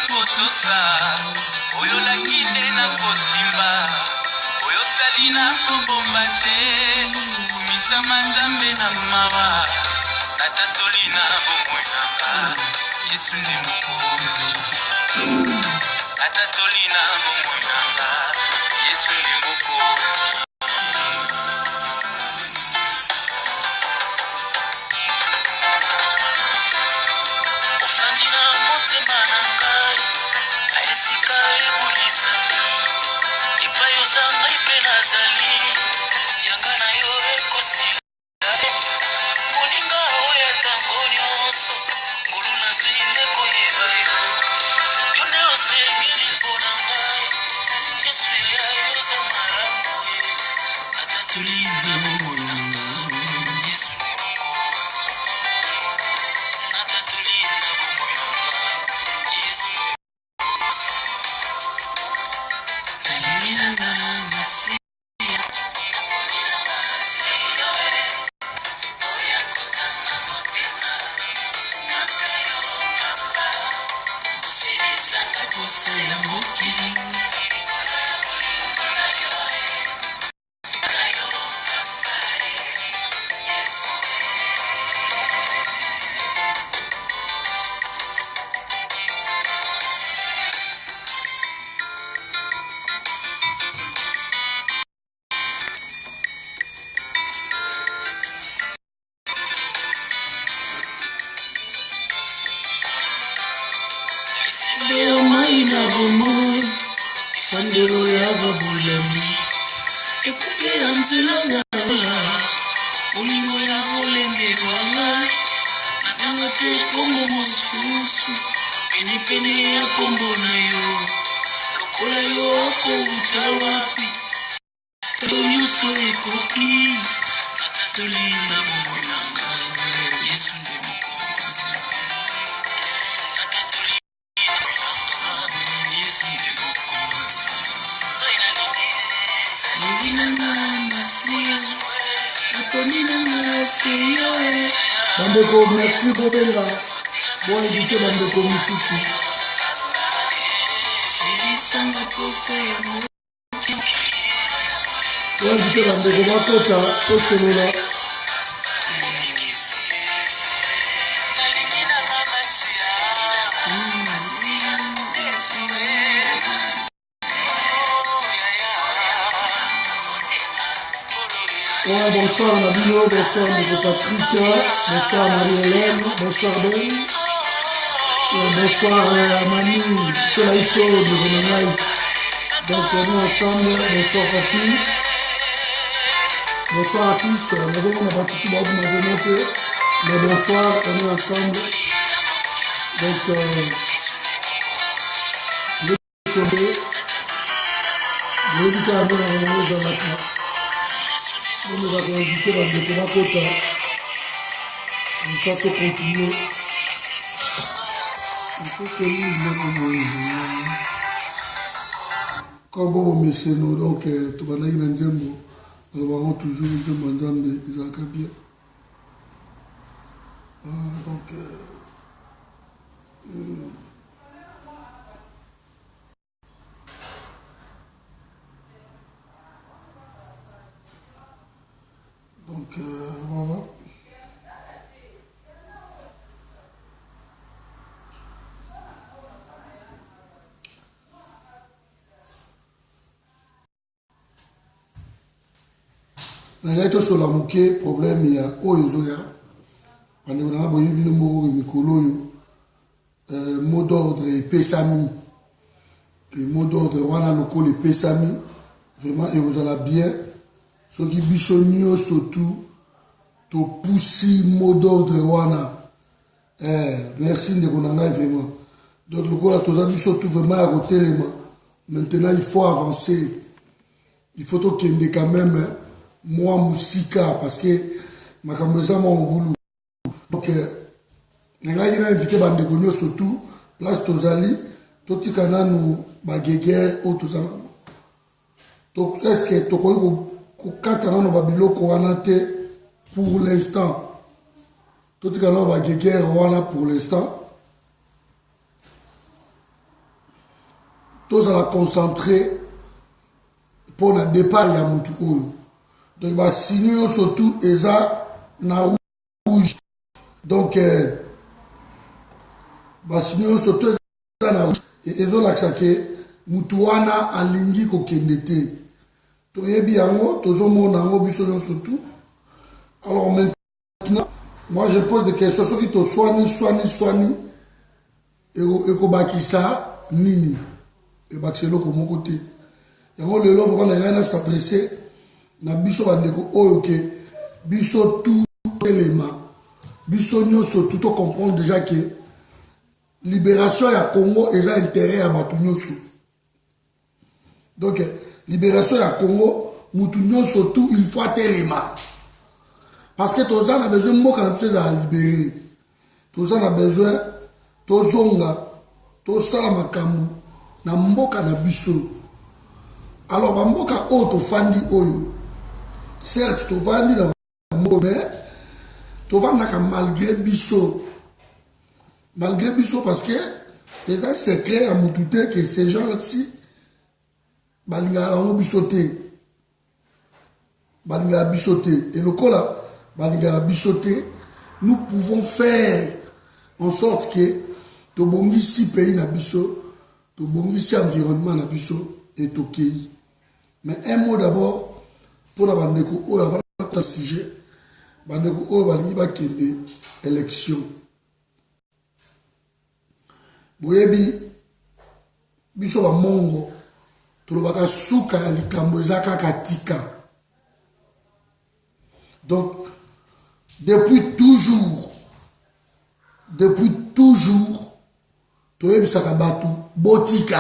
kotosa oyo lakine na kosimba oyo sali na kobomba te kumisa manzambe na mawa natatoli na bomoi nanga Yesu nde mokonzi natatoli na bomoi nanga Yesu nde mokonzi Sandero ya babulami ekuke ya nzelanga olingo ya olenge wanga natanga te kombo mosusu penipene ya kombo na yo lokola yo akouta wapi to nyonso ekoki natatoli na bomoi nanga Yesu nde mokonzi natatoli na bomoi nanga Yesu nde mokonzi Bandeko, merci Bobenga. Bon invité Bandeko Moussoussou. Bon invité Bandeko Makota, au Sénégal. Ouais, bonsoir Nabino, bonsoir Mme Patricia, bonsoir Marie-Hélène, bonsoir Ben, bonsoir Mani, Solaïso de Renanaï. Donc nous ensemble, bonsoir Papi, bonsoir à tous, nous avons pas tout le monde monté, mais bonsoir, on est ensemble. Donc, le sommet, le week-end, on est dans la classe. On va inviter la Makota. On va continuer. Il faut que nous comme bon monsieur nous donc tu vas naïna nzembo nous allons toujours nzembo nzambe izaka bien. Donc voilà. Nagaito sur la mouké, problème il y a Oyozoya. On a boyé le mot Mikoloyo. Mot d'ordre et Pesami. Le mot d'ordre, Rwanda local et Pesami. Vraiment, et vous allez bien. Ce qui bisonnent surtout, to poussi mot d'ordre Rwanda. Merci de vous vraiment. Donc, le coup, tous amis surtout vraiment à côté. Maintenant, il faut avancer. Il faut qu'il y ait quand même. Moi, Moussika, parce que ma caméra m'a voulu. Donc, nous avons invité Bandegogno surtout, place Tozali, tout le canal nous bagéguer ou tout ça. Donc, est-ce que tu as 4 ans de Babylone pour l'instant? Tout le canal bagéguer pour l'instant. tous à la concentrer pour le départ ya mutu oyo. Donc ba signer surtout eza na rouge. Donc ba signer surtout eza na rouge et ezo laksa ke mutu wana alingi ko kendete. To yebi yango tozo mona ngo biso surtout. Alors maintenant moi je pose des questions ceux qui te soignent et ko bakisa nini et bakiselo ko mon côté. Yango lelo vraiment na ngana s'adresser na biso bandeko oyo ke biso tout élément biso nyonso tout comprendre déjà que libération ya Congo eza intérêt ya batu nyonso. Donc libération ya Congo mutu nyonso tout il faut élément parce que tous on a besoin mboka na biso za libérer. Tous on a besoin tozonga tosala makambo na mboka na biso. Alors ba mboka oyo tofandi oyo certes tovandi na mboka mais tovandaka malgré biso parce que les secret à moutouté que ces gens-là-ci balinga ngo bisoté balinga bisoté et le cola balinga bisoté nous pouvons faire en sorte que tobongisi pays na biso tobongisi environnement na biso et tokei. Mais un mot d'abord pour la bandeko oyo avant le sujet bandeko oyo balingi bakende élection boyebi biso ba mongo tolobaka suka ya likambo eza kaka tika. Donc depuis toujours toyebisaka batu botika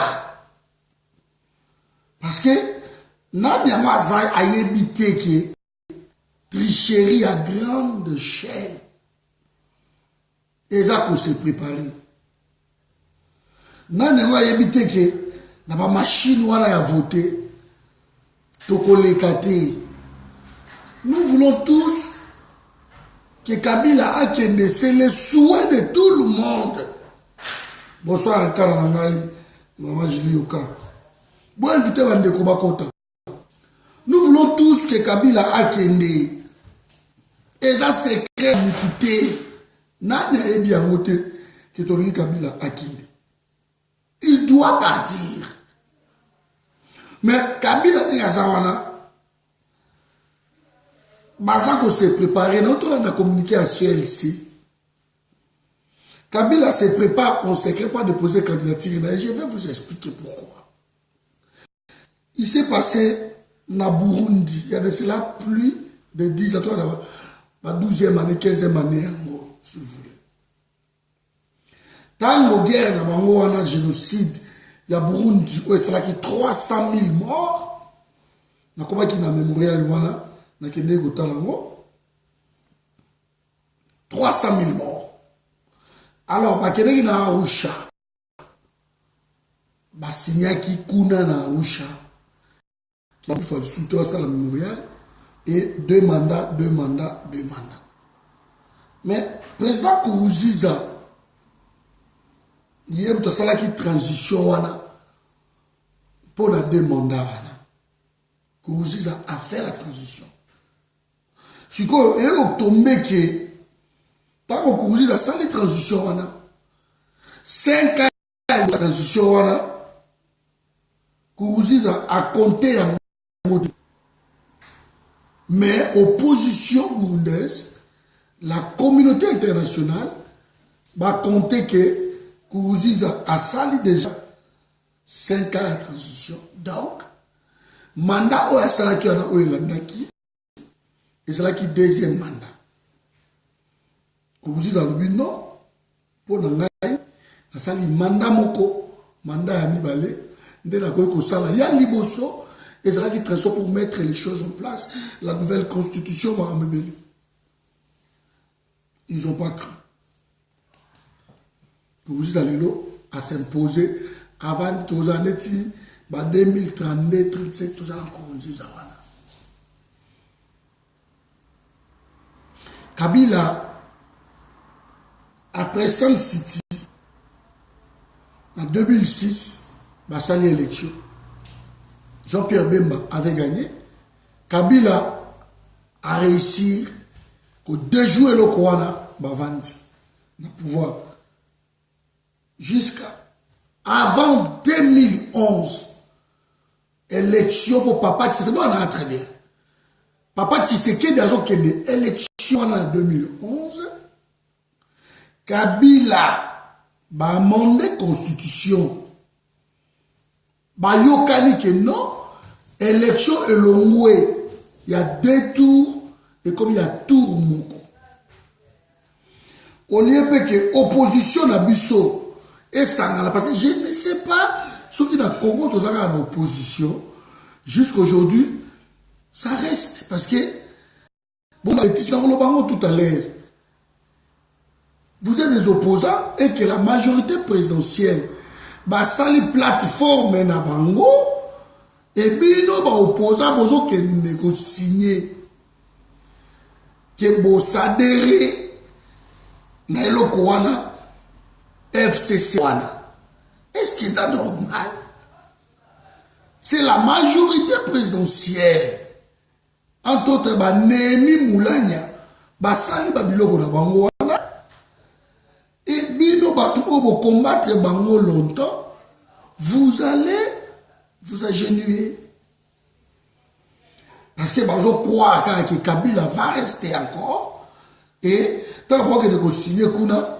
parce que nani yango aza ayebi te ke tricherie à grande échelle eza ko se préparer. Nani yango ayebi te ke na ba machine wana ya voter tokoleka te. Nous voulons tous que Kabila akende, c'est le souhait de tout le monde. Bonsoir Nkara Nangai, Maman Julie Oka. Bon invité Bandeko Bakota. Nous voulons tous que Kabila akende. Et ça secret moutouté. Nani a bien voté que Tori Kabila akende. Il doit partir. Mais Kabila Ngazawana Bazako s'est préparé, notre on a communiqué à CLC. Kabila se prépare en secret pour déposer candidature. Je vais vous expliquer pourquoi. Il s'est passé na Burundi, il y a de cela plus de 10 ans, la 12e année, 15e année, si vous voulez. Tant que guerre, il y a un génocide, il y a Burundi, il y a 300 000 morts. Il y a un mémorial, 300 000 morts. Alors, bakene na Arusha. Basinyaki kuna na Arusha. Qui a fait le soutien à la mémorial. Et 2 mandats. Mais, président Kourouziza, il y a une transition pour la 2 mandats. Kourouziza a fait la transition. Si vous avez tombé que tant que Kourouziza a fait la transition, 5 ans de transition, Kourouziza a compté en mode. Mais opposition burundaise, la communauté internationale va compter que Kourouziza a sali déjà 5 ans de transition. Donc, mandat ou salaki ana oyelandaki ezalaki 2e mandat. Kourouziza lobi non pour ngai asali mandat moko mandat ya mibale nde na koyi kosala ya liboso ezalaki très pour mettre les choses en place la nouvelle constitution va amebeli. Ils n'ont pas cru. Kourouziza lelo a s'imposer avant tous années 2032, 37, tout ça encore on dit ça. Kabila, après Sun City, en 2006, basali élection. Jean-Pierre Bemba avait gagné. Kabila a réussi à déjouer le Kouana Bavandi, le pouvoir. Jusqu'à avant 2011, élection pour Papa Tshisekedi, on a très bien. Papa Tshisekedi a eu élection en 2011. Kabila a amendé constitution. Bayokani que non, élection et l'ongoué. Il y a 2 tours et comme il y a tour moko. Au lieu que opposition à Bisso et Sangala, parce que je ne sais pas ce qui dans le Congo, tout ça en opposition, jusqu'à aujourd'hui, ça reste. Parce que, bon, tout à l'heure, vous êtes des opposants et que la majorité présidentielle, ça les plateformes na bango, et bino ba opposant bozo ke négocier que bo s'adhérer na eloko wana FCC wana. Est-ce que c'est normal? C'est la majorité présidentielle. Entre autres, Némi Moulania, basali ba biloko na bango wana. Et bino ba tout combattre bango longtemps, vous allez vous agenouiller. Parce que vous croire que Kabila va rester encore. Et tant que vous signer kuna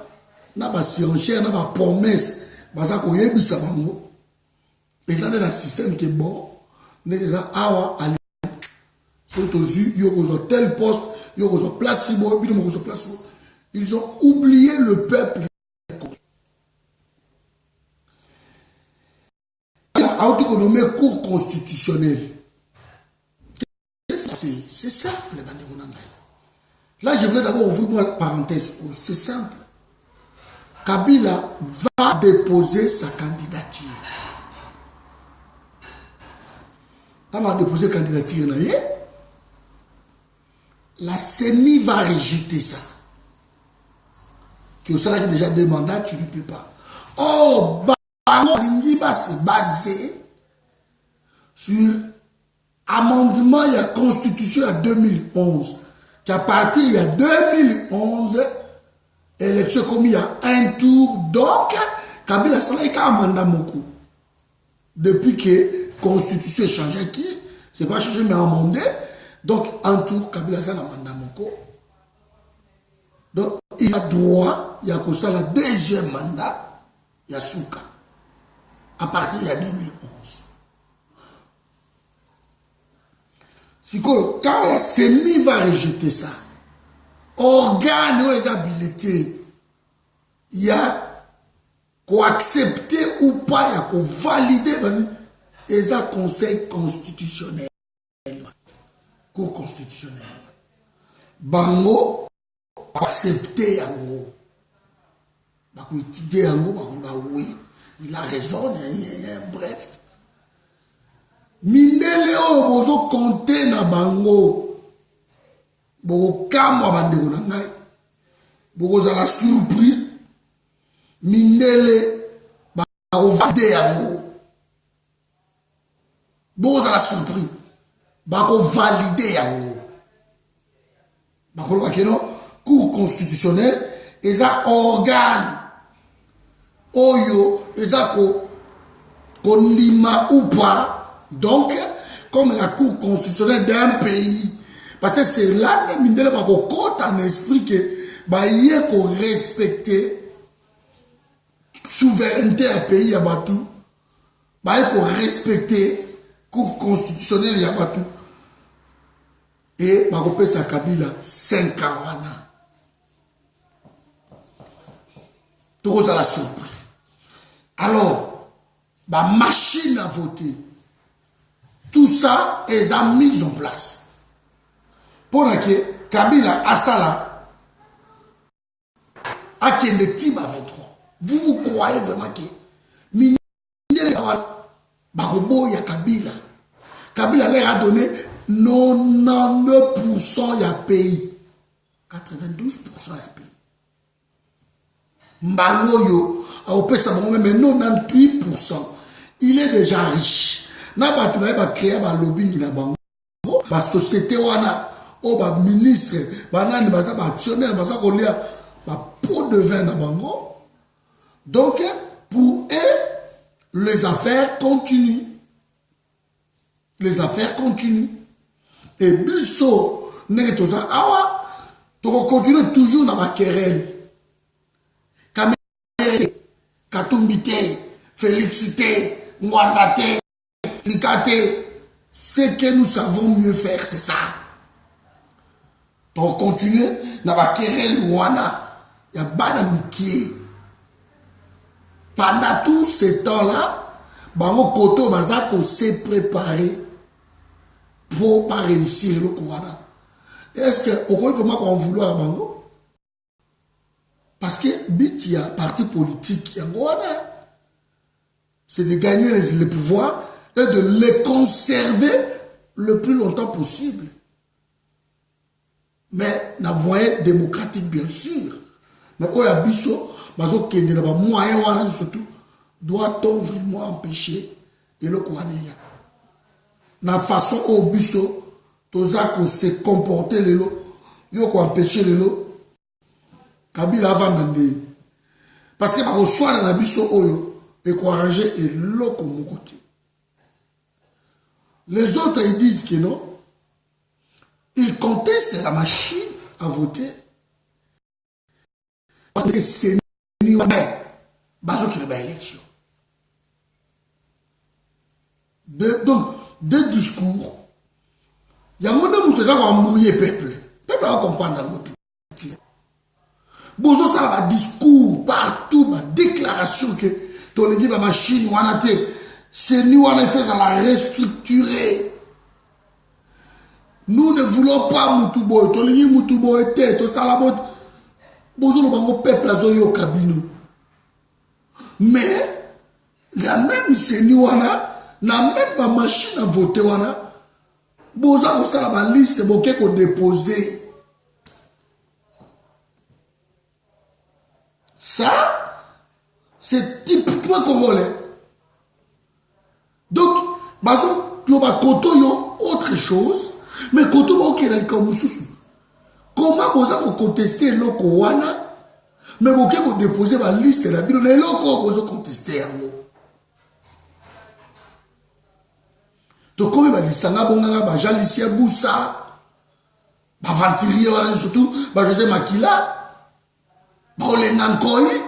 na ba surenchère na ba promesse baza ko yebisa bango. Et ça dans le système qui est bon. N'est ça awa ali. Surtout yo ko tel poste, yo ko place bo, bino ko place. Ils ont oublié le peuple. Autonomie cour constitutionnelle. C'est simple. Là, je voulais d'abord ouvrir une parenthèse. C'est simple. Kabila va déposer sa candidature. Quand on va déposer sa candidature, la CENI va rejeter ça. Qui a déjà 2 mandats, tu ne peux pas. Oh, c'est basé sur amendement il y a constitution à 2011 qu'à partir il y a 2011 élection comme il y a un tour donc Kabila ça est un mandat moko depuis que constitution est changée qui c'est pas changé mais amendé donc un tour Kabila ça un mandat moko donc il a droit il y a que ça le 2e mandat il y a Souka à partir de 2011. Quand la CENI va rejeter ça, organe ou habilité, il y a qu'à accepter ou pas, il y a qu'à valider les conseil constitutionnel, cour constitutionnel. Bango, accepter yango, bako étudier yango, bako oui. Il a raison, bref. Mindele o bozo compter na bango. Boko kamwa bandeko na ngai. Boko za la surprise. Mindele bako valider yango. Boko za la surprise. Bako valider yango. Bako lo bakeno cour constitutionnelle et ça organe Oyo, Ezako, Konima ou pas. Donc, comme la cour constitutionnelle d'un pays, parce que c'est là que Mindele va compte en esprit que il y a qu'on respecter souveraineté à pays à Batou, il y a qu'on respecter cour constitutionnelle à Batou. Et on peut sa Kabila 5 ans. Tout ça la surprise. Alors, la machine à voter, tout ça est mis en place. Pour que Kabila Assala a qu'il est team à 23. Vous croyez vraiment que Barobo ya Kabila. Kabila leur a donné 99% ya pays. 92% ya pays. Mbaloyo a opé ça même 98%. il est déjà riche. Na batu na ba créer ba lobbying na bango, ba société wana, o ba ministre, ba nani ba sa ba actionnaire, ba sa kolia ba pot de vin na bango. Donc pour eux, les affaires continuent. Les affaires continuent. Et biso n'est tout ça. Awa, tu continuer toujours dans ma querelle. Kamere, Katumbite, Félixité, Mwandate, Likate. Ce que nous savons mieux faire, c'est ça. Donc continuer dans ma querelle wana. Il y a banamiki. Pendant tout ce temps-là, Bango Koto Bazako s'est préparé pour pas réussir le Kouana. Est-ce que au comment qu'on vouloir Bango? Parce que but il y a parti politique, c'est de gagner les pouvoirs et de les conserver le plus longtemps possible. Mais dans moyen démocratique bien sûr. Mais au Yabiso, Bazo Kende là moyen wana surtout doit-on vraiment empêcher et le Kouana? La façon au biso, tozako se comporter le lot, yo ko empêcher le lot. Kabila vandande. Parce que ba soit na biso oyo et ko arranger et loko mon côté. Les autres ils disent que non. Ils contestent la machine à voter. Parce que c'est ni bazo qui le élection. Donc deux discours. Il y a un monde qui a embrouillé le peuple. Le peuple va comprendre dans notre petit. Bozo ça va discours partout, ma déclaration que ton équipe va machine ou en c'est nous on a fait ça la restructurer. Nous ne voulons pas Mutubo, ton équipe Mutubo était tout ça la botte. Bozo le bango peuple a zoyo cabino. Mais la même c'est nous on a na même pas machine à voter wana boza ko sala ba liste boké ko déposer ça c'est typiquement congolais. Donc bazo globa koto yo autre chose mais koto ba okela comme mususu comment boza ko contester loko wana mais boké ko déposer ba liste la bino na loko bozo contester yango. Donc, comme il va dire, Jean Lucien Boussa, Ventilier, surtout, José Makila, Olengan Koyi,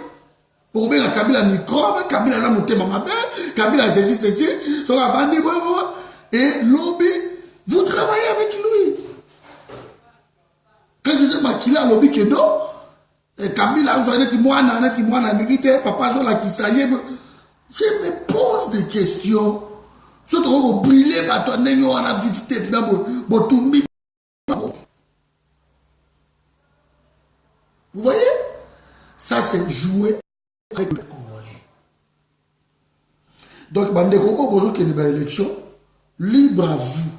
pour bien Kabila microbe, Kabila la monté ma mère, Kabila ceci, sur la bande, et lobby, vous travaillez avec lui. Quand José Makila, lobby que non, et Kabila, vous avez dit, moi, papa, je me pose des questions. Si tu veux brûler, tu vas vivre. Vous voyez? Ça, c'est jouer avec le Congolais. Donc, Bandeko, bonjour, qu'il y a une élection, libre à vous.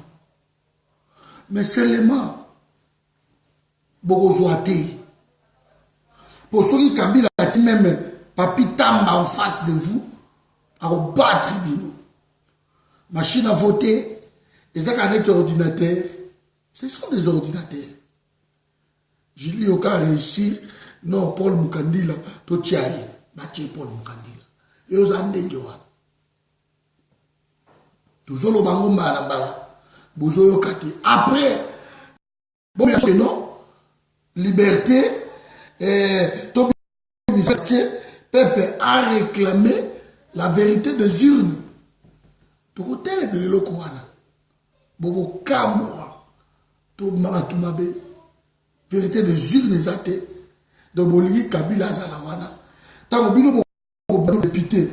Mais seulement, beaucoup zoaté. Pour ceux qui Kabila, même Papi Tamba en face de vous, à vous battre, machine à voter, les ordinateurs, ce sont des ordinateurs. Julie Oka a réussi, non, Paul Mukandila, Totiaï, Mathieu Paul Mukandila. Et aux Andengioa. Tozolo Bango Marabala, Bozoyo Kati. Après, bon, non, liberté, parce que Peuple a réclamé la vérité des urnes. Toko tele belelo kwana. Bobo kamwa. To mama tumabe. Vérité des urnes ezate. Donc boligi Kabila zalawana. Tango bino bo député.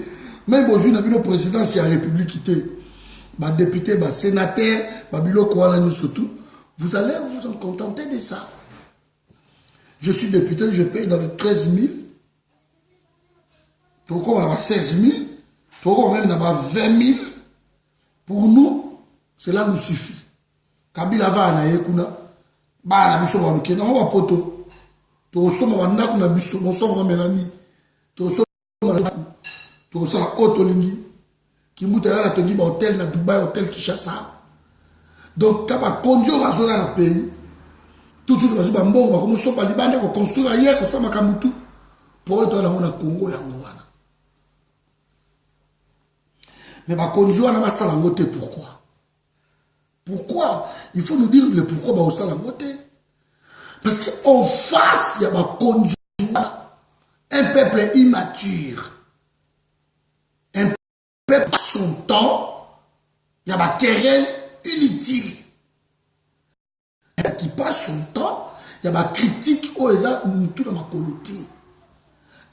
Même bozui na bino président si la République ité. Ba député, ba sénateur, ba bilo kwana nous surtout. Vous allez vous en contenter de ça. Je suis député, je paye dans les 13 000. Donc on a 16 000. Donc on même 20 000. Pour nous, cela nous suffit. Kabila va na yekuna, ba na biso ba lokena, on va poto. To soma ba ndaku na biso, mo soma melani. To soma la auto lingi. Kimbuta a tenu hôtel na Dubaï, hôtel Kinshasa. Donc, quand on conduit dans le pays, tout de suite, on va commencer à construire ailleurs, on va construire pour être dans le Congo. Mais on va conduire dans le Salangote, pourquoi? Pourquoi? Il faut nous dire le pourquoi on va au Salangote. Parce qu'en face, il y a conduire un peuple immature. Un peuple à son temps, il y a ma querelle inutile. Qui passe son temps, il y a ma critique où ils ont tout dans ma colonie.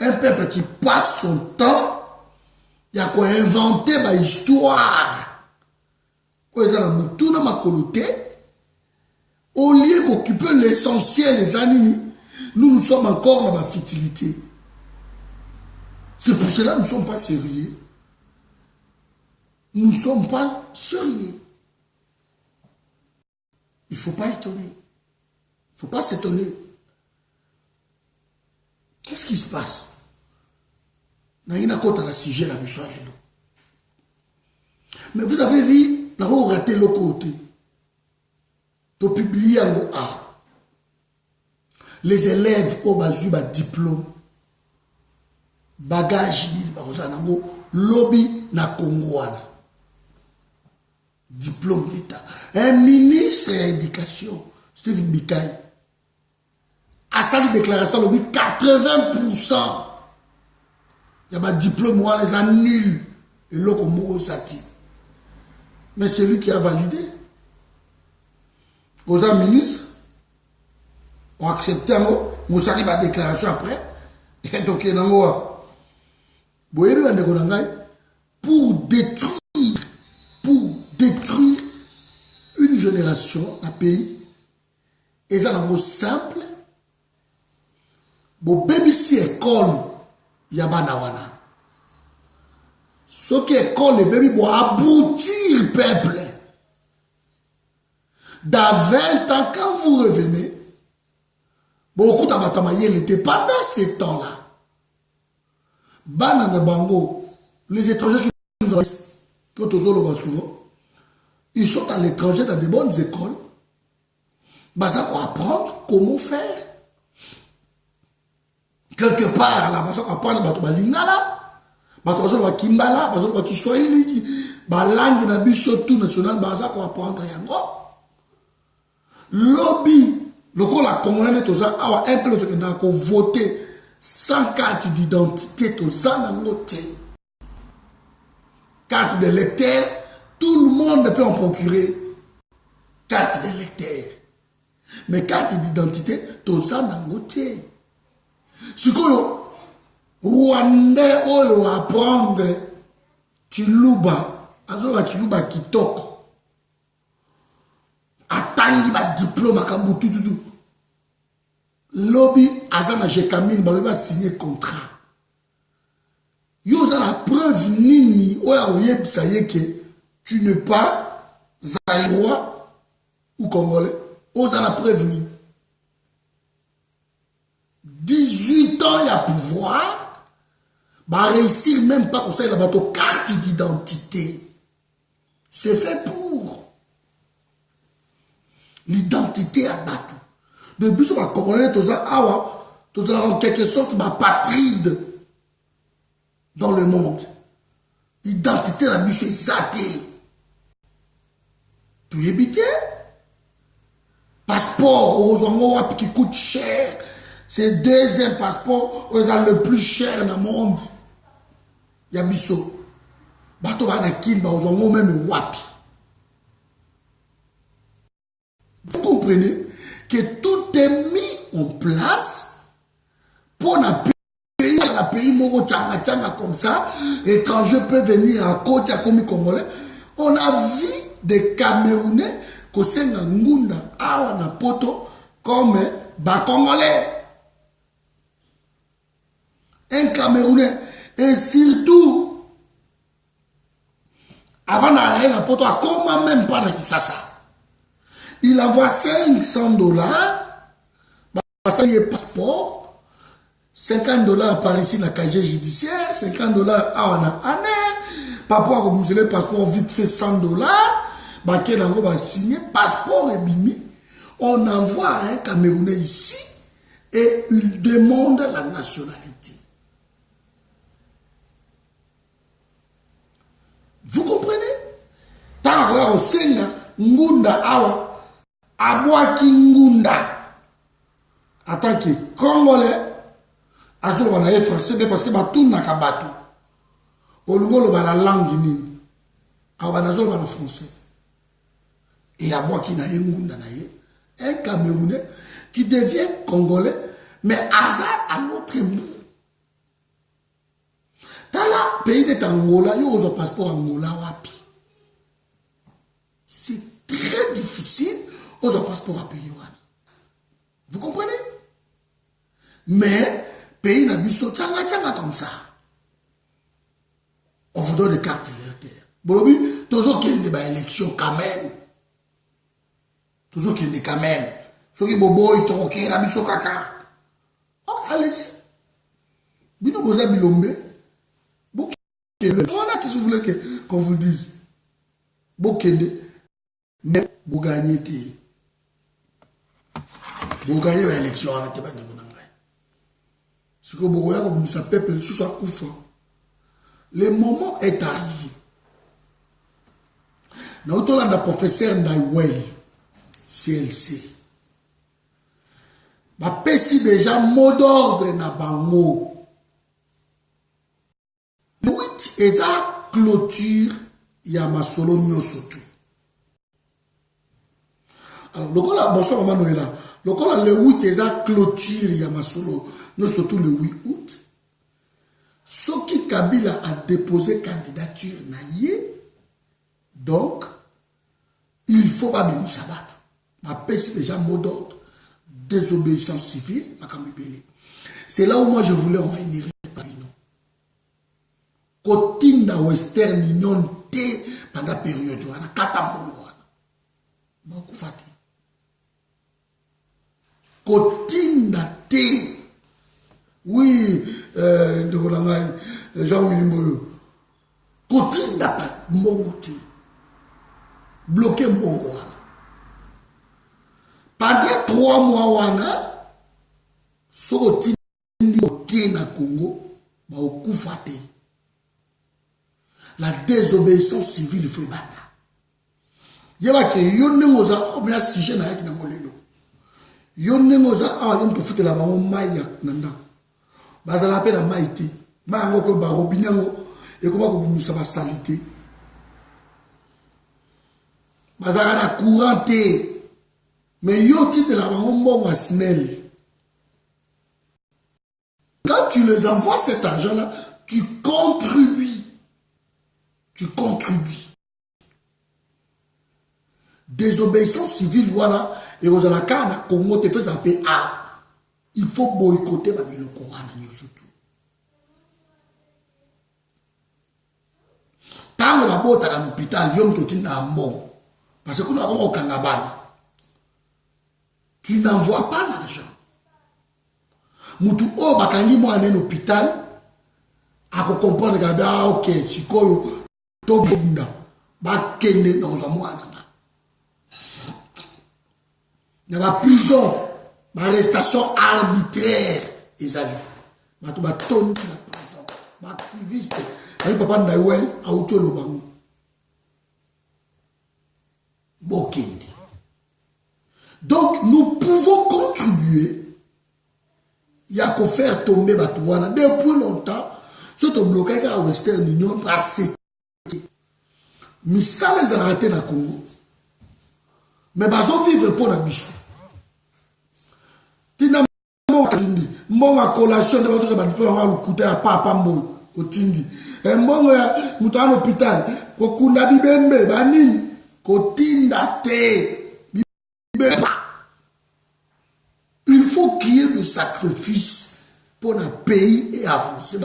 Un peuple qui passe son temps, il y a quoi inventer ma histoire. Où ils ont tout dans ma colonie. Au lieu d'occuper l'essentiel des animaux, nous sommes encore dans ma futilité. C'est pour cela que nous ne sommes pas sérieux. Nous ne sommes pas sérieux. Il ne faut pas étonner. Il ne faut pas s'étonner. Qu'est-ce qui se passe? Mais vous avez vu, nous avons raté le côté. Tu as publié en A. Les élèves ont eu un diplôme. Bagage, lobby na Congo. Diplôme d'État. Un ministre de l'éducation, Steve Mikaï, a sa déclaration, lobby 80%. Il y a un diplôme, on les annule. Et l'autre, on sati. Mais c'est lui qui a validé. Aux ministres ont accepté, on s'arrive à la déclaration après. Et donc, il y a pour détruire une génération, un pays, et ça c'est simple. Bon, baby si école, il y a banawana. Ce qui est école, les baby vont aboutir le peuple. Dans 20 ans, quand vous revenez, beaucoup de il était pendant ces temps-là. Banana Bango, les étrangers qui nous ont souvent, ils sont à l'étranger dans de bonnes écoles. Ça pour apprendre comment faire. Quelque part, là, ça pour apprendre à lingala, à kimbala, à kiswahili, à langue na biso tout national, ça pour apprendre yango. Lobby, le coup la Congolais est aux un peu de voter sans carte d'identité, aux anangoté. Carte d'électeur, tout le monde peut en procurer. Carte d'électeur. Mais carte d'identité, aux anangoté. Ce que Rwandais ont apprendre Chiluba, azola Chiluba kitoko. Atangi ba diplôme à Kambutu. Lobby Azana Jekamine va signer contrat. Yo za la preuve nini oya oyebisa yeke tu n'es pas zaïrois ou congolais. Oza la preuve nini. 18 ans il y a pouvoir. Bah réussir même pas comme ça il a bateau carte d'identité. C'est fait pour l'identité à bateau. De plus, on va comprendre que en quelque sorte ma patride dans le monde. L'identité la bûche est zatée. Tu es bité? Passeport, aux qui coûte cher. C'est le deuxième passeport le plus cher dans le monde. Il y a biso. Bato ba na kimba aux même wapi. Vous comprenez que tout est mis en place pour un pays moko tchanga comme ça. L'étranger peut venir à côté à comme congolais. On a vu des Camerounais qui sont dans Ngunda, awa na poto comme ba congolais. Un Camerounais et surtout avant d'aller na poto à comment même pas dans Kisasa. Il envoie $500, ça y est passeport, $50 par ici la casier judiciaire, $50 à en année, papa comme le passeport vite fait $100, baké nango va signer passeport et bimi. On envoie un Camerounais ici et il demande la nationalité. Vous comprenez? Tant que Senga, Ngunda Awa, Abouaki Ngunda, en tant que Congolais, Azul on a français parce que tout n'a qu'à battre. Au Lugo, la langue ni, Awanazol va le français. Et Abouaki na Ngunda na ye. Un Camerounais qui devient Congolais, mais hasard à l'autre bout. Dans le pays de Angola, il y a un passeport Angola wapi. C'est très difficile aux passeports à payer. Vous comprenez? Mais, pays n'a tchanga comme ça. On vous donne des cartes électorales. Bolobi, toujours qu'il y ait des élections quand même. Toujours qu'il y ait quand même. Ceux qui bobo, ils troquent, ils ont mis caca. Ok, allez-y. Bino Boza Bilombe. Voilà que je voulais qu'on vous dise. Bokende. Mais vous gagnez. Vous gagnez l'élection. Ce que vous voyez comme ça, peuple, ce soit couffe. Le moment est arrivé. Nous avons un professeur Ndaiwel. CLC. Ma pesi déjà mot d'ordre na bango. Le 8 est à clôture Yamasolo Nyosotu. Alors, le cas là, bonsoir maman Noëlla. Le cas là, le 8 est à clôture Yamasolo Nyosotu le 8 août. Ce qui Kabila a déposé candidature naïe. Donc, il faut pas bien s'abattre. Ma pèse déjà mot d'ordre, désobéissance civile, c'est là où moi je voulais en venir. Kotinda Western Union T pendant la période où on a 4 mois. Beaucoup fatigué. Kotinda T. Oui, Jean-Willy Mboyo. Kotinda Mbongo T. Bloqué Mbongo. Pendant 3 mois, wana, soko tindi na Congo, ba okufate. La désobéissance civile fait banda. Yeba ke yonne ngoza obya sujet na yaki na molelo. Yonne ngoza awa yom to fute la bango maya nanda. Bazala pe na maite. Ma ngo ko ba robinango e ko ba ko bimisa ba salité. Bazala na couranté. Mais yo titre la bango à Snell. Quand tu les envoies cet argent-là, tu contribues. Tu contribues. Désobéissance civile, voilà. Et vous avez la carte, Congo te fait ça. Il faut boycotter le Coran. Surtout. Tant que la botte à l'hôpital, yom to tin na mbon. Parce que nous avons au Kangabana. Tu n'envoies pas l'argent. Moutou o bakangi mo anen hôpital a ko comprendre que ah ok sikoyo to bunda ba kende na zo mwana na ba prison ba arrestation arbitraire ezali bato ba toni na prison ba activiste ay papa Ndaiwel a utolo bango bokende. Donc, nous pouvons contribuer. Il y a qu'à faire tomber Batouana. Depuis longtemps, ce qui est bloqué à Western Union parce que mais ça les a arrêtés dans le Congo. Mais ils vivent pour la mission. Tina mon à collation de votre diplôme à l'écouter à papa mo au tindi. Et mon à l'hôpital, kokunda bibembe banini, kotinda te. Il faut qu'il y ait le sacrifice pour un pays et avancer.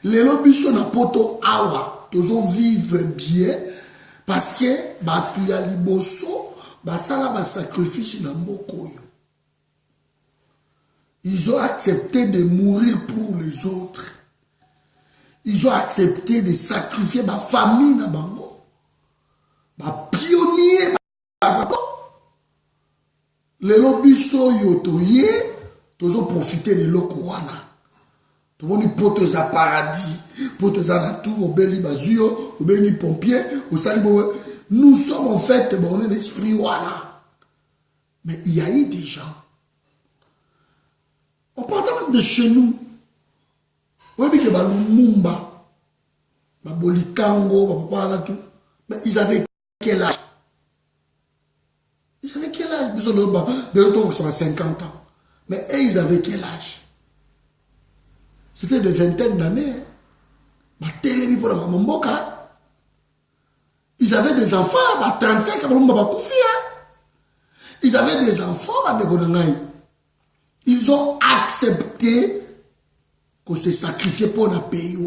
Les lobbies sont à poto awa, tous vivre bien parce que batuya liboso, basala ba sacrifice na mbokoyo. Ils ont accepté de mourir pour les autres. ils ont accepté de sacrifier ma famille na bango. Ma pionnier, les lobbies sont yotoye, tous ont profité de l'Okowana. Tout le monde peut être à paradis, peut être à la tour, au beli bazuyo, au beli pompier, au salibo. Nous sommes en fait, on est l'esprit wana. Mais il y a eu des gens. On parle même de chez nous. Oui, mais il y a Lumumba, Bolikango, tout. Mais ils avaient quel âge? Ils avaient quel âge? De l'autre, ils sont à 50 ans. Mais eux, ils avaient quel âge? C'était des vingtaines d'années. Ils avaient des enfants, 35 ans. Ils avaient des enfants, ils ont accepté qu'on se sacrifie pour un pays.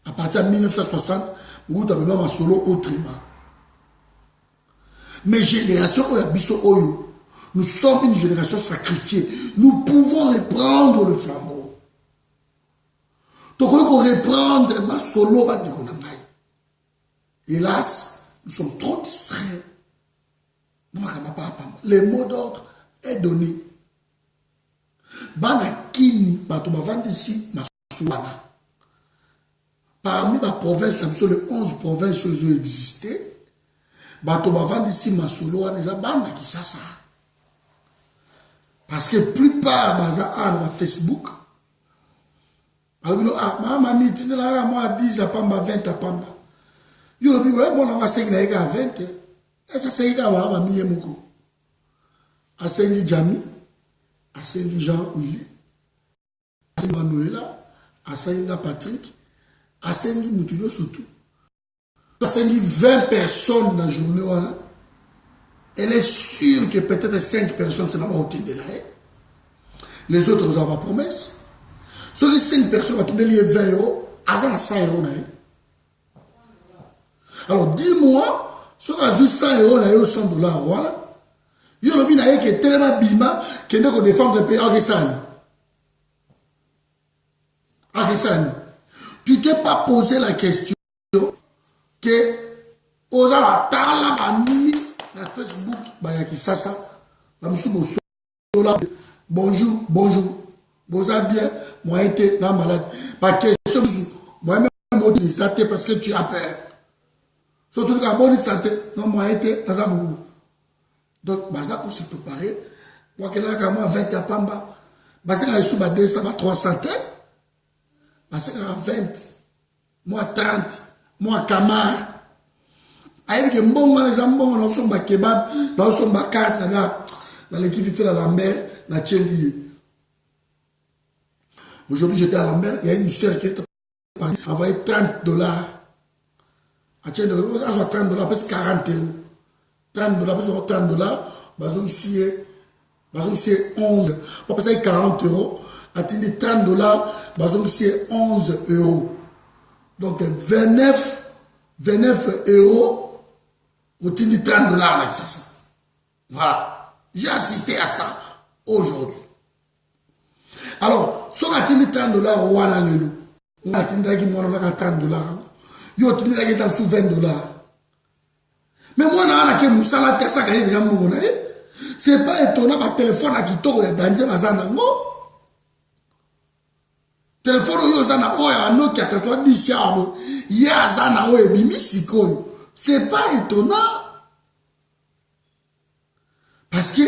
À partir de 1960, nous avons un solo autrement. Mais génération nous sommes une génération sacrifiée. Nous pouvons reprendre le flambeau. Donc, on reprendre ma solo. Hélas, nous sommes trop distraits. Le mot d'ordre est donné. Banakini, ici, parmi ma province, les 11 provinces où ils ont existé, ici, ma solo, déjà, Banakisasa. Parce que plupart de Facebook, alors, maman, tu n'as moi 10 à Pamba, 20 à Pamba. Yo le biwe mon na 5 na 20. Esa c'est ka wa ba miye muko. Asengi Jami, asengi Jean Willy, asengi Manuela, asengi Patrick, asengi Mutuyo surtout. Asengi 20 personnes dans la journée. Elle est sûre que peut-être 5 personnes se vont de là. Les autres ont ma promesse. Sur les 5 personnes vont tenir 20 euros, à 100 euros. Alors dis-moi, si on a 100 euros, 100 dollars, voilà. Il y a un qui est tellement bima qu'il ne peut défendre le pays en Ressan. Tu ne t'es pas posé la question que aux alatala na Facebook, bonjour, vous avez bien, moi été dans malade. Pas question, moi-même, parce que tu as peur. Surtout que bonne santé, non, moi été dans un bout. Donc, ça pour se préparer. Moi, que là, quand moi, 20 à Pamba, c'est quand je suis à 200, 300, c'est quand 20, moi 30, moi Kamar. Aïe, que bon, les ambons, nous sommes à kebab, nous sommes à carte, dans l'équipe de la Lambert, dans Tchéli. Aujourd'hui, j'étais à Lambert, il y a une soeur qui a envoyé 30 dollars. À Tchéli, 30 dollars, presque 40 euros. 30 dollars, presque 30 dollars, ici 11. On peut passer 40 euros. À 30 dollars, ici 11 euros. Donc 29 euros. Au titre de 30 dollars avec ça. Voilà. J'ai assisté à ça aujourd'hui. Alors, si on a 30 dollars, on a 30 dollars. Yo, tu n'as pas sous 20 dollars. Mais moi, c'est pas étonnant que le téléphone a quitté le téléphone. C'est pas étonnant. Parce que,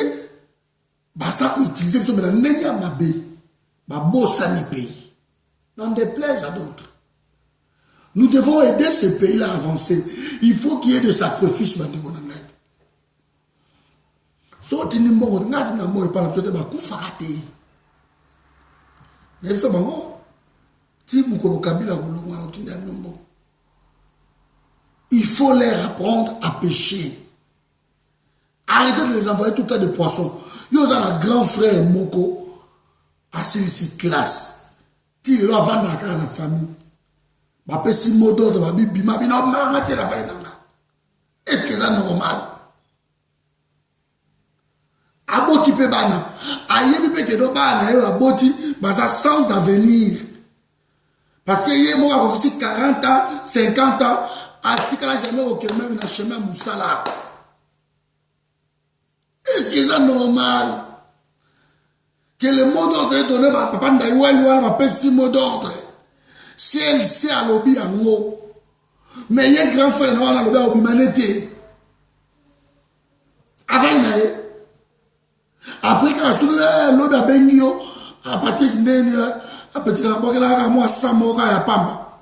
ça qu'on utilise, c'est un pays. N'en déplaise à d'autres. Nous devons aider ce pays-là à avancer. Il faut qu'il y ait des sacrifices. Il faut leur apprendre à pêcher. Arrêtez de les envoyer tout le temps de poissons. Il y a un grand frère Moko, assis ici, classe. Il doit vendre la famille. Est-ce que c'est normal? Abo type bana. ayebi pe ke do ba na yo aboti baza sans avenir parce que yé mo a 40 ans 50 ans atikala jamais au même na chemin musala. Est-ce que c'est normal que le mot d'ordre est donné par papa Ndaïwali ou à ma si mot d'ordre si elle sait à l'obi en mot mais il y a un grand frère non à l'obi à l'obi avant il y a après quand l'obi a bengio à partir de à partir de la moi sans mot quand il y a pas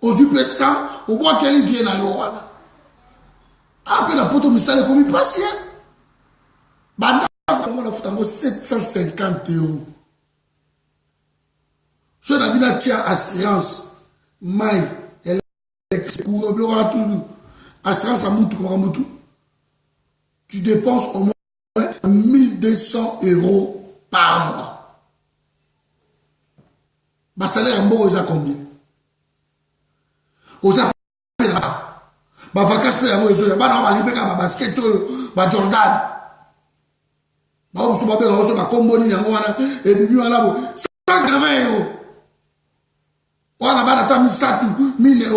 aux yeux ça au bois qu'elle vient à l'obi après la poto misale comme il passe banda on a fait 750 €. Soit la vie tient assurance maille assurance à Moutou comme Moutou tu dépenses au moins 1200 € par mois. Bah salaire en bon, ils ont combien? Aux bah vacances pour avoir les bah non bah libérer ma basket bah Jordan bah on se battait dans ma comboni yango wana et puis voilà 180 €. Wana ba na tami satu 1000 €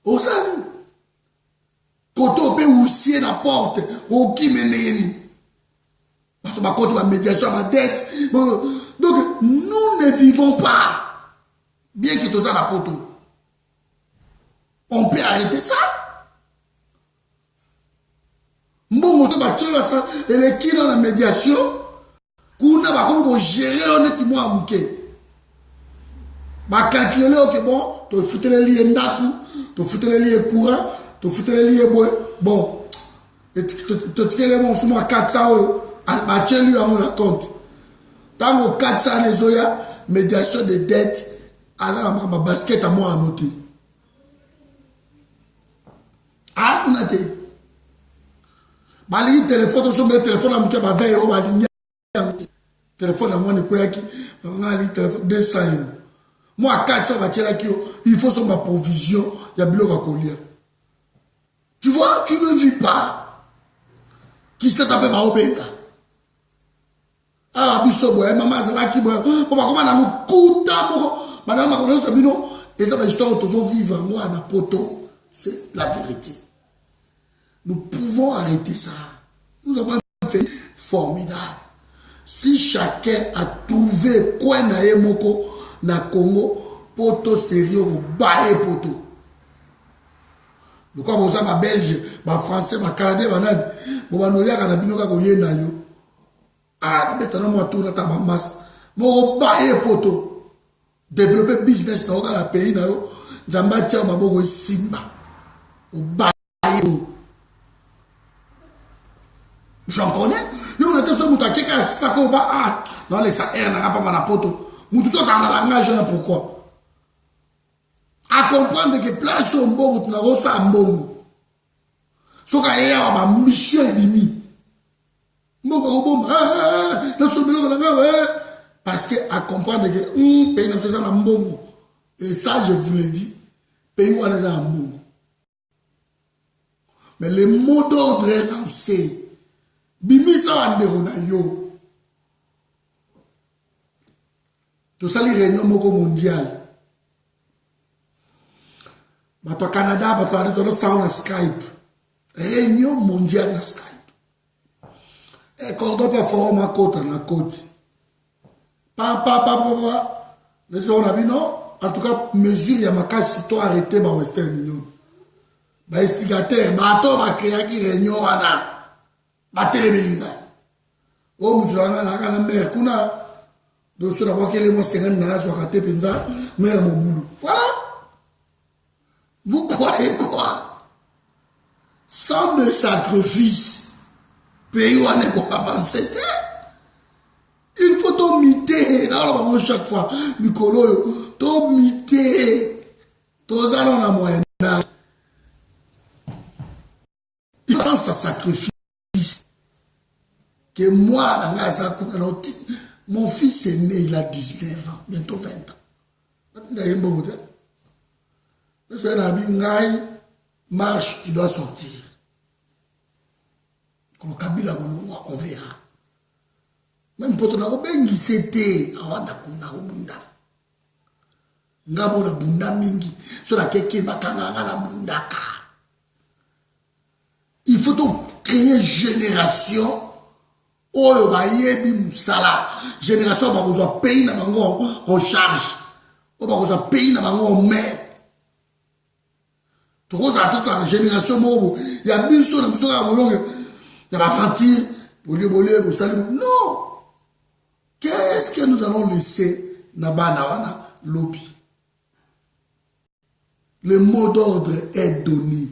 osani koto pe ousier na porte o ki meneni bato ba koto ba médiation ba dette donc nous ne vivons pas bien que tout ça na poto. On peut arrêter ça. Mbongo se battre ça et les qui dans la médiation kuna ba comme gérer honnêtement à bouquet. Ba calculer OK bon, to foutre les liens ndaku, to foutre les liens courant, to foutre les liens bon. Et to tirer les mon sur 400 €, ba tiens lui en la compte. Tant au 400 les oya médiation de dette à la basket à moi à noter. Ah, on a dit. Bali téléphone, on met téléphone à mon 20 €, bali téléphone à moi ne quoi qui, on a dit téléphone 200 €. Moi 400 va tirer qui, il faut sur ma provision, il y a bloc à coller. Tu vois, tu ne vis pas. Qui ça fait ma obéka? Ah, biso boy, maman c'est là qui boy. On va comment na lukuta moko. Madame ma connaissance bino, et ça va histoire toujours vivre moi na poto. C'est la vérité. Nous pouvons arrêter ça. Nous avons fait formidable. Si chacun a trouvé quoi na yemoko na Congo, poto sérieux au baé poto. Nous comme ça ma Belge, ma Français, ma Canadien, ma nan, bon no yaka na bino ka ko yena yo. Ah, maintenant moi tout na ta masse. Mo baé poto. Développer business dans la pays na yo. Nzamba tia maboko simba. Au baé. J'en connais. Nous on était sur Mouta quelqu'un ça ko ba ah non les ça air na pas na poto. Moutou to dans la langage pourquoi? À comprendre que place au bon na rosa mbongo. Soka ya ba mission ebimi. Mboko bon na sobelo na parce que à comprendre que pays na fait ça na mbongo. Et ça je vous le dis, pays où on est en mbongo. Mais le mot d'ordre est lancé. Bimisa wandeko na yo. To sali réunion moko mondial. Bato Canada, bato adito ça na Skype. Réunion mondiale na Skype. Et cordon pas forum à côte na côte. Pa. Mais on a vu non. En tout cas, mesure ya makasi to arrêter ba Western Union. Ba instigateur, ba to ba créer qui réunion wana. Batelebelinga o mutulanga na kana mer kuna do so na wakele mo 50 na so kate penza mer mobulu voilà vous croyez quoi sans de sacrifice pays on est pour avancer il faut to miter dans la chaque fois mikolo to miter to zalo na moyen il faut ça sacrifice. Que moi, mon fils est né, il a 19 ans, bientôt 20 ans. Marche, tu dois sortir. Quand Kabila on verra. Même pour ton arobengi c'était awanda kuna obunda. Ngabo na bunda mingi so la keke makanga na bundaka. Il faut donc créer une génération oyo bayebi musala. Génération ba kozwa pays na bango en charge. O ba kozwa pays na bango en main. Tokoza toute la génération mobo ya biso na biso ka bolonge ya ba fantir bolé bo salut. Non. Qu'est-ce que nous allons laisser na bana wana lobby? Le mot d'ordre est donné.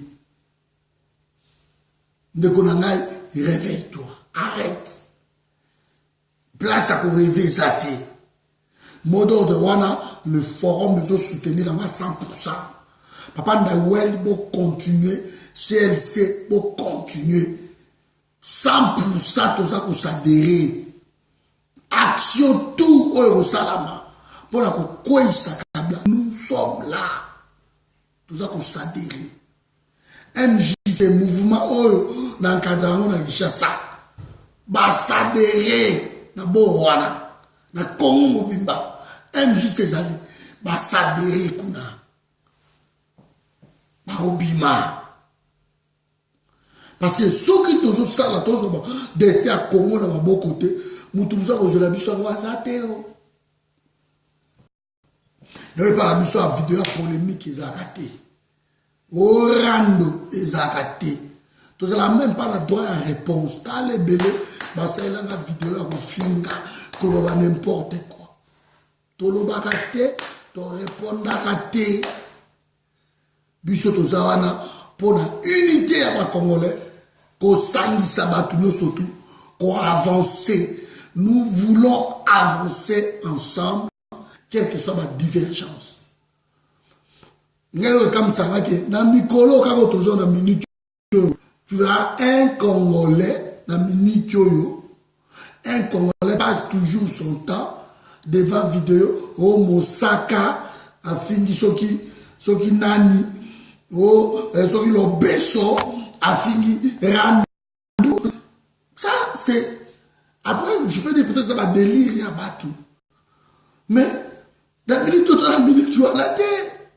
Ndekonangai, réveille-toi. Arrête. Place à rêver Zate. Mot d'ordre wana, le forum nous soutenir à 100%. Papa Ndawel pour continuer, CLC pour continuer. 100% tout ça pour s'adhérer. Action tout au salama. Pour la quoi nous sommes là. Tout ça pour s'adhérer. MJC mouvement dans le cadre de Kinshasa. Ba s'adhérer na Bowana. Na Congo Mobimba. MJC zali. Ba s'adhérer kuna. Ba obima. Parce que ceux qui sont là, tous sont destinés à Congo dans bon côté. Moutouza kozela biso wazate o. Il y avait pas la biso à vidéo polémique ils a raté. Orando ils a raté. Tous la même pas la droit à réponse. T'as les bébés, bah ça il a la vidéo à finga qu'on va n'importe quoi. To lo ba raté, to répondre raté. Biso to zawana pour la unité à Congolais, ko sangisa batuno surtout, ko avancer. Nous voulons avancer ensemble, quelle que soit ma divergence. Comme ça, tu verras un Congolais, un Congolais passe toujours son temps devant vidéo, oh Mosaka, a fini soki nani, oh soki lobeso, a fini rando. Ça, c'est. Après, je peux dire peut-être ça va délire, il y a pas tout. Mais, dans la minute, tu as la tête.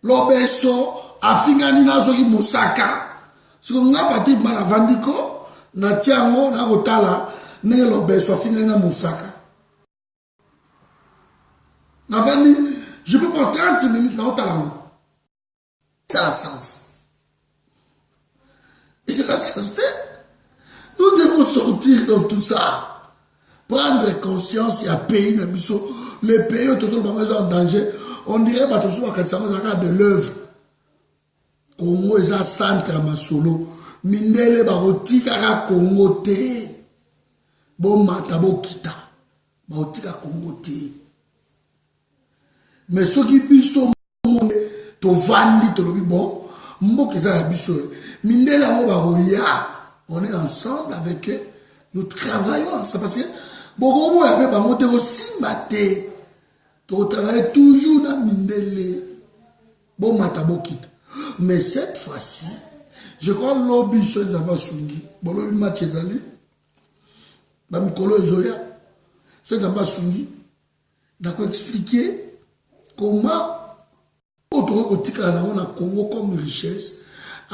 L'obeso, a fingani na soki Mosaka. Si on a parti mal à Vandiko, na tiango, na rotala, ne l'obeso, a fingani na Mosaka. Na vandi, je peux prendre 30 minutes na rotala. Ça a le sens. Et c'est la sens. Nous devons sortir dans tout ça. Prendre conscience, il y a un pays, les pays où tout le monde est en danger. On dirait que de l'œuvre. Congo est un centre à Masolo. Mindele barotika Congo te. Bon matabo kita. Barotika Congo te. Mais ceux qui biso to vandi to lobi bon. Mboka za biso. Mindele mo baroya. On est ensemble avec eux. Nous travaillons ensemble. Parce que beaucoup de aussi maté. Tu travailles toujours dans Mindele. Bon matabokit. Mais cette fois-ci, je crois que lobby sur les Abasungi. Bon lobby Machezali. Bamikolo Ezoya. Sur les Abasungi. D'accord, expliquer comment on a Congo comme richesse.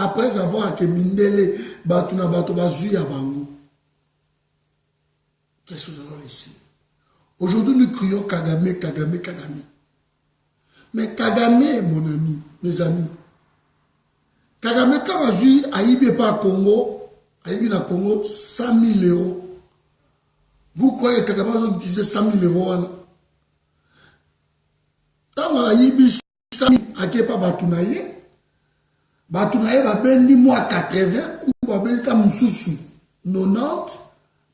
Après avoir que Mindele batuna bato bazu ya bango. Qu'est-ce que nous allons laisser? Aujourd'hui, nous crions Kagame, Kagame, Kagame. Mais Kagame, mon ami, mes amis. Kagame, quand bazu aïbe pas Congo, aïbe na Congo 100 000 €. Vous croyez que Kagame va utiliser 100 000 €? Quand aïbe 100 000 €, aïbe pas batunaye. Batunaye babendi moi 80 ou babendi ta mususu 90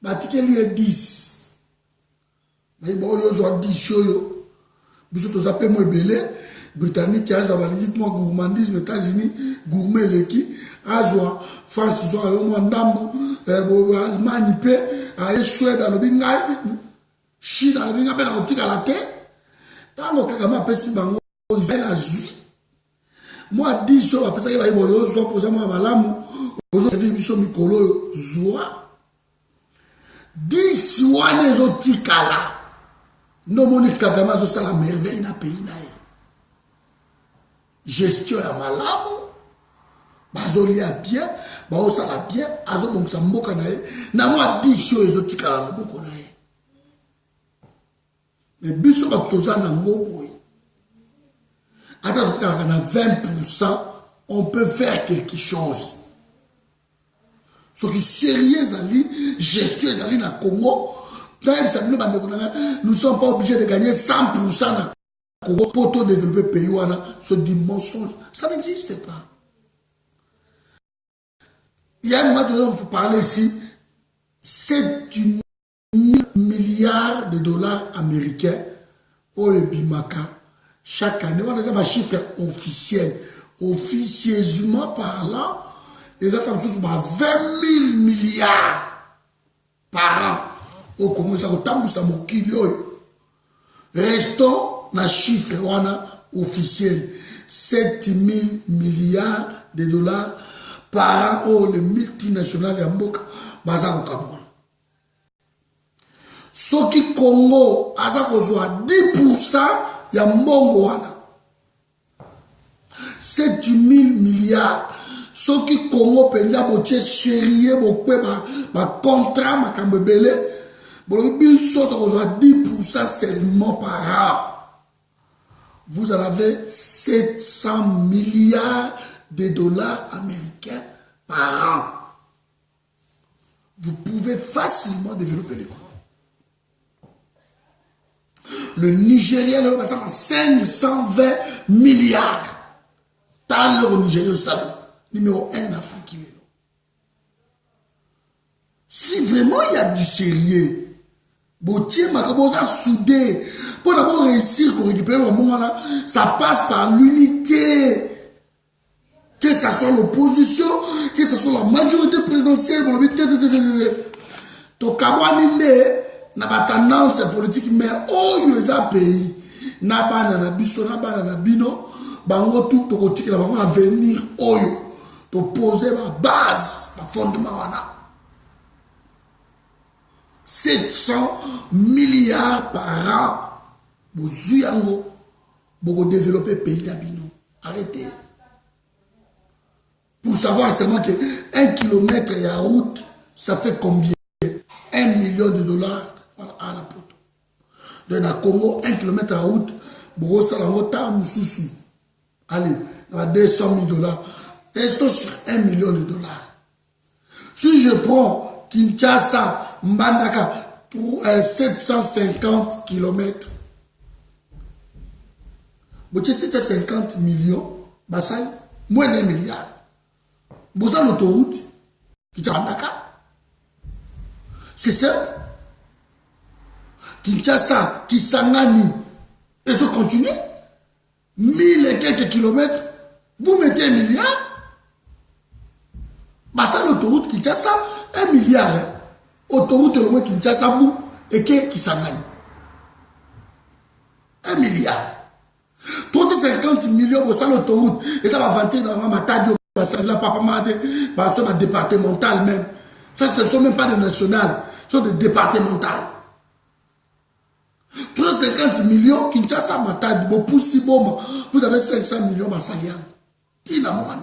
batikeli 10 mais bon yo zo 10 yo biso to zape mo ebele britannique azo balingi mo gourmandisme États-Unis gourmet leki azo France zo yo mo ndambu Allemagne pe a Suède alobi ngai Chine alobi ngai pe na otika la te tango Kagame apesi bango izela zui moi 10 jours après ça il va y avoir soit pour ça moi malamu ozo servir biso mikolo zoa 10 wana ezotikala no monika vraiment zo sala merveille na pays na ye gestion ya malamu bazolia bien baosala bien azobongisa mboka na ye na mwa 10 jours ezotikala na maboko na ye mais biso batoza na ngoboye attends na 20% on peut faire quelque chose. Ce qui est sérieux, gestion dans le Congo, nous ne sommes pas obligés de gagner 100% dans le Congo pour développer le pays. Ce dit mensonge. Ça n'existe pas. Il y a un moment donné, on peut parler ici, 7 milliards de dollars américains au Ebimaka chaque année. On a un chiffre officiel. Officieusement parlant, ils ont 20 000 milliards par an. Au Congo, ça a restons dans le chiffre officiel. 7 000 milliards de dollars par an aux multinationales de Mboka basées au Cameroun. Ce qui Congo a 10% de Mbongo. 7 000 milliards. Ce qui Congo penja boche sérieux bokwe ba contrat makambebele bon biso to 10% seulement par an. Vous en avez 700 milliards de dollars américains par an. Vous pouvez facilement développer les Congo. Le Nigeria le passe à 520 milliards. Dans le Nigeria, ça numéro 1 en Afrique. Si vraiment il y a du sérieux, Botier Makabosa soudé, pour d'abord réussir pour récupérer le moment là, ça passe par l'unité. Que ce soit l'opposition, que ce soit la majorité présidentielle, pour le n'a pas tendance politique, mais oh, il y a un pays, n'a pas na biso, n'a pas na bino, bango tout to côté la bango avenir oyo. De poser ma base, ma fondement. 700 milliards par an. Vous développer le pays d'Abino. Arrêtez. Pour savoir seulement que 1 kilomètre de route, ça fait combien? 1 million de dollars par an. Dans le Congo, 1 kilomètre de route, vous avez allez, 200 000 dollars. Restons sur 1 million de dollars. Si je prends Kinshasa, Mbandaka, 750 km, vous avez 750 millions, Bassai, moins d'1 milliard. Vous avez l'autoroute, Mbandaka. C'est ça. Kinshasa, Kisangani, et ça continue. 1000 et quelques kilomètres, vous mettez 1 milliard. Bah ça l'autoroute Kinshasa, 1 milliard. Autoroute le moins Kinshasa vous et qui s'engage. 1 milliard. 350 millions pour ça l'autoroute. Et ça va vanter dans ma taille. Ça là papa malade. Bah ça va départemental même. Ça ce ne sont même pas des nationales. Ce sont des départementales. 350 millions Kinshasa ma taille. Vous avez 500 millions ma salaire. Qui n'a pas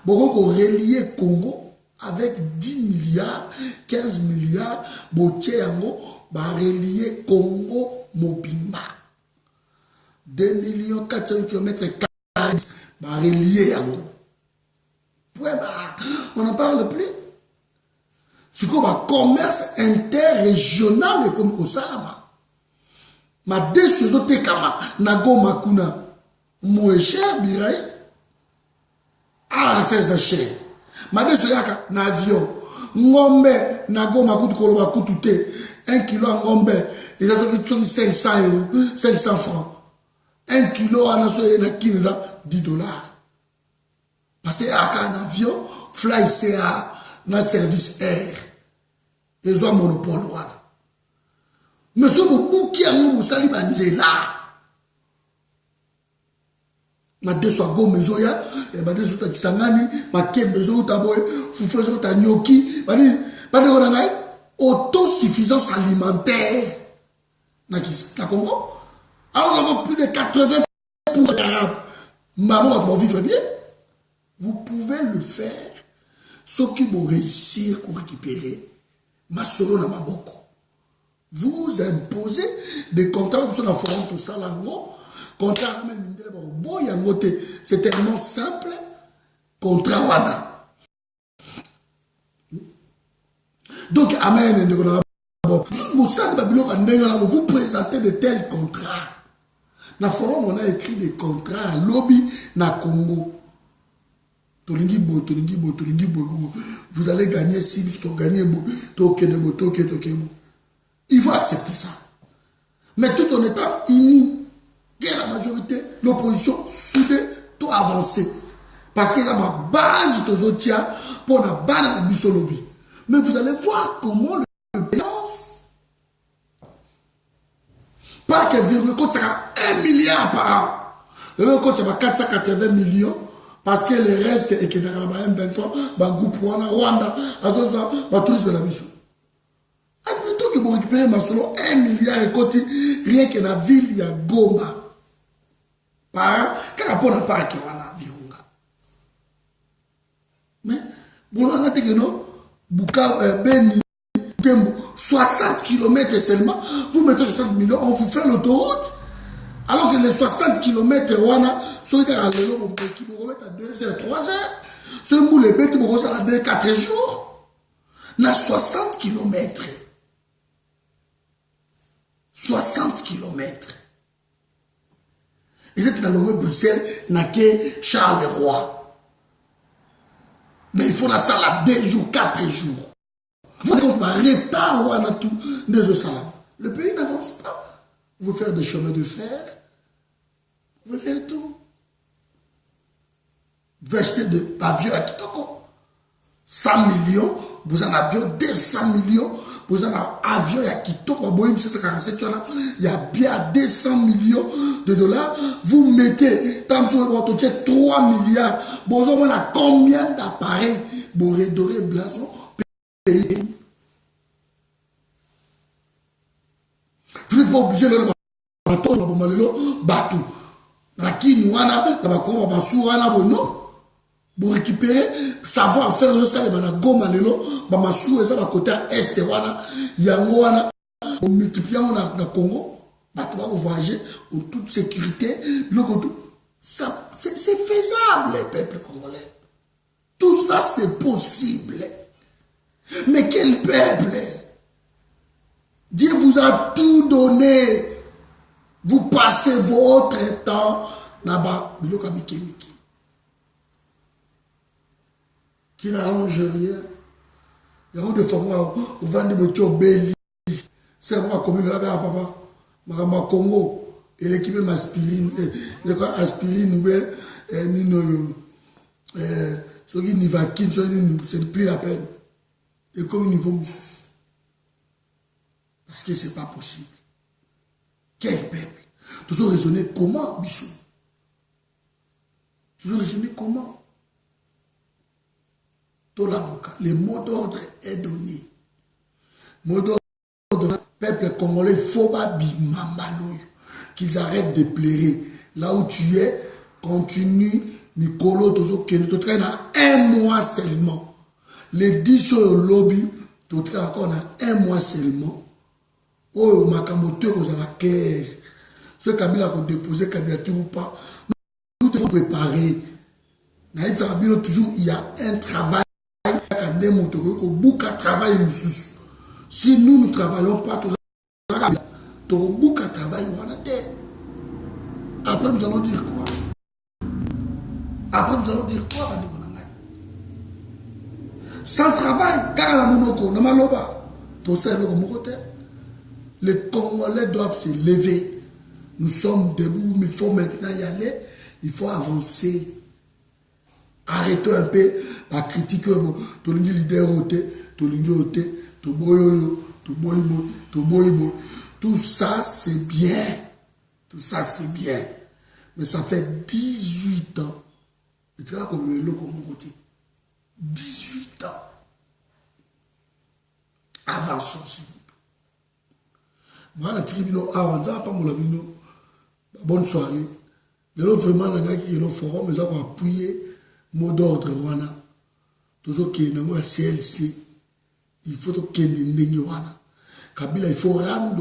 Beaucoup relier Congo avec 10 milliards, 15 milliards, Bocheyango, relier Congo Mobimba. 2 millions 400 km, relier Yango. On n'en parle plus. C'est comme un commerce interrégional comme Osama. Ma décision te kama, Nago Makuna, Mouécher, Biraï. Ah, c'est cher. Madame Soyaka, n'avion. Ngombe, nago makutu koloba kutute. 1 kilo en ngombe. Il a sorti 500 €, 500 francs. 1 kilo en asoye na 10 dollars. Parce que un avion, fly CA, na service air. Ils ont un monopole. Monsieur Boubouki a nous sali banzela. na deso go mezo ya ba deso ta kisangani ma kebezo ta boy fufuzo ta nyoki ba de ko na ngai autosuffisance alimentaire na Congo. Alors nous avons plus de 80% d'Arabes. Maman va vivre bien. Vous pouvez le faire. Ceux qui vont réussir pour récupérer ma solo na maboko. Vous imposez des contrats sur la forme tout ça là. Contrat c'est tellement simple. Contrat wana. Donc amen. Vous présentez de tels contrats. Dans le forum, on a écrit des contrats à lobby na Congo. Vous allez gagner 6 vous gagner il faut accepter ça. Mais tout en étant unis, la majorité, l'opposition soudée, tout avancé. Parce qu'il y a ma base de Zotia pour la base de lobby. Mais vous allez voir comment le balance. Pas que le compte sera 1 milliard par an. Le compte sera 480 millions. Parce que le reste est que dans le 23, le groupe Rwanda, Azosa, le tourisme de la mission. Admettons que vous récupérez ma solo 1 milliard et côté, rien que dans la ville, il y a Goma. Par an, car rapport à part qui va dans Virunga. Mais, vous regardez que non, Buka, Beni, 60 km seulement, vous mettez 60 millions, on vous fait l'autoroute. Alors que les 60 km, ceux qui ont à 2 heures, 3 heures, ceux qui ont les bêtes, ils à 2, 4 jours. Dans 60 km. 60 km. Et c'est dans le web Bruxelles, n'a que Charles Leroy. Mais il faut la salle à 2 jours, 4 jours. Vous avez un retard ou tout des salades. Le pays n'avance pas. Vous faire des chemins de fer. Vous pouvez faire tout. Vous achetez des avions à Kitoko. 100 millions. Vous en avez 200 millions. Vous en avez un avion à Kitoko. Il y a bien 200 millions de dollars. Vous mettez, comme sur votre 3 milliards. Vous avez combien d'appareils pour redorer blason pays? Vous n'êtes pas obligé de le bateau. Pour récupérer, savoir faire le salaire dans la gomme, Bamassou et ça va côté est, Yangoana, on multiplie dans Congo, on voyager en toute sécurité. C'est faisable, les peuples congolais. Tout ça, c'est possible. Mais quel peuple? Dieu vous a tout donné. Vous passez votre temps là-bas. Qui n'arrange rien. Il y a des fois où vous vendez votre belli. C'est moi comme là papa. Maramba Congo. Et l'équipe m'aspirine. Aspirine ce qui n'y va qui c'est plus la peine. Et comme il niveau parce que c'est pas possible. Quel peuple? Toujours raisonner comment, Bissou? Toujours raisonner comment? Le mot d'ordre est donné. Mot d'ordre, peuple congolais, il faut pas qu'ils arrêtent de pleurer. Là où tu es, continue, Nicolo, tu traînes à 1 mois seulement. Les 10 sur le lobby, tu traînes encore à 1 mois seulement. Oh, ma camoteur, vous avez clair. Ce Kabila a déposé candidature ou pas. Nous devons préparer. Toujours, il y a un travail. Au bout de travail, si nous ne travaillons pas, au bout de travail, on a terre. Après, nous allons dire quoi? Après, nous allons dire quoi? Sans travail, car les Congolais doivent se lever. Nous sommes debout, mais il faut maintenant y aller. Il faut avancer. Arrêtons un peu à critiquer le leader, tout ça c'est bien. Tout ça c'est bien. Mais ça fait 18 ans. Et tu vois comme le comme mon côté. 18 ans. Avançons, s'il vous plaît. Moi, la tribune, avant ça, pas mon bonne soirée. Mais là, vraiment, il y a qui est au forum, mais ça va appuyer mot d'ordre. Tout ce qui est dans le CLC, il faut que les Kabila, il faut rendre.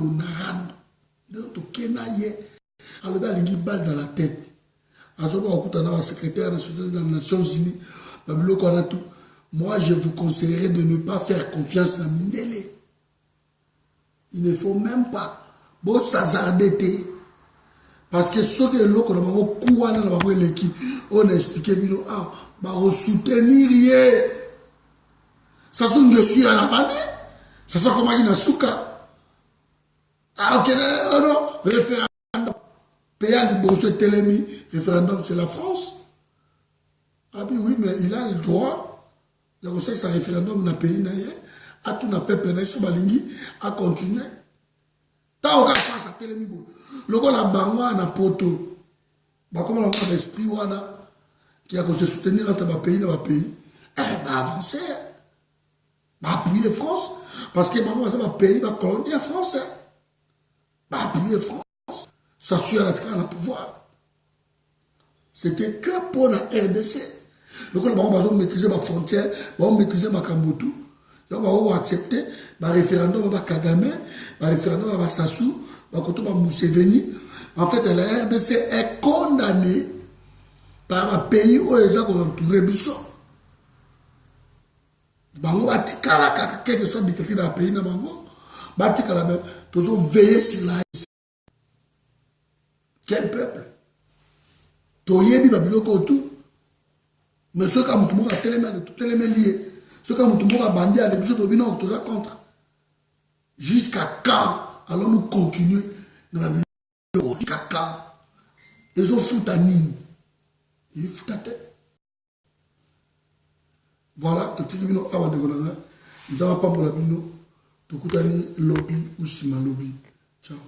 Donc, alors, il y a une balle dans la tête. Alors, on a un secrétaire national des Nations Unies. Moi, je vous conseillerais de ne pas faire confiance dans Mindele. Il ne faut même pas. Bon, s'azarder. Parce que ce que l'on a l'équipe, on a expliqué, on soutenir. Ça sont dessus à la famille. Ça sont comme un souka. Ah, ok, non, référendum. Pays de Bosso Télémi, référendum, c'est la France. Ah oui, mais il a le droit. Il y a aussi un référendum dans le pays. À tout le peuple, à continuer. Tant qu'on passe à Télémi, le gars la bangwa na poto. Comme on a l'esprit qui a se soutenir entre les pays et les pays. Avancer. Appuyer France. Parce que le pays va coloniser français. Appuyer France. S'assurer à la pouvoir. C'était que pour la RDC. Donc, on va maîtriser ma frontière, on va maîtriser ma Kambutu. On va accepter le référendum à Kagame, le référendum à Sassou, le Museveni. En fait, la RDC est condamnée par un pays où ils ont entouré Bissau. Bango batikala quel que soit dictature dans le pays na bango batikala mais toujours veiller sur la quel peuple toyebi babiloko tout mais ceux qui ont mutumo tout les lié ceux qui ont mutumo bandi à l'épisode obino tout ça contre jusqu'à quand allons nous continuer dans la babiloko jusqu'à quand ils ont foutu à nini ils foutent à tête. Voilà, le petit bino avant de venir. Nous avons pas pour la bino. Tout le lobby ou sima lobby. Ciao.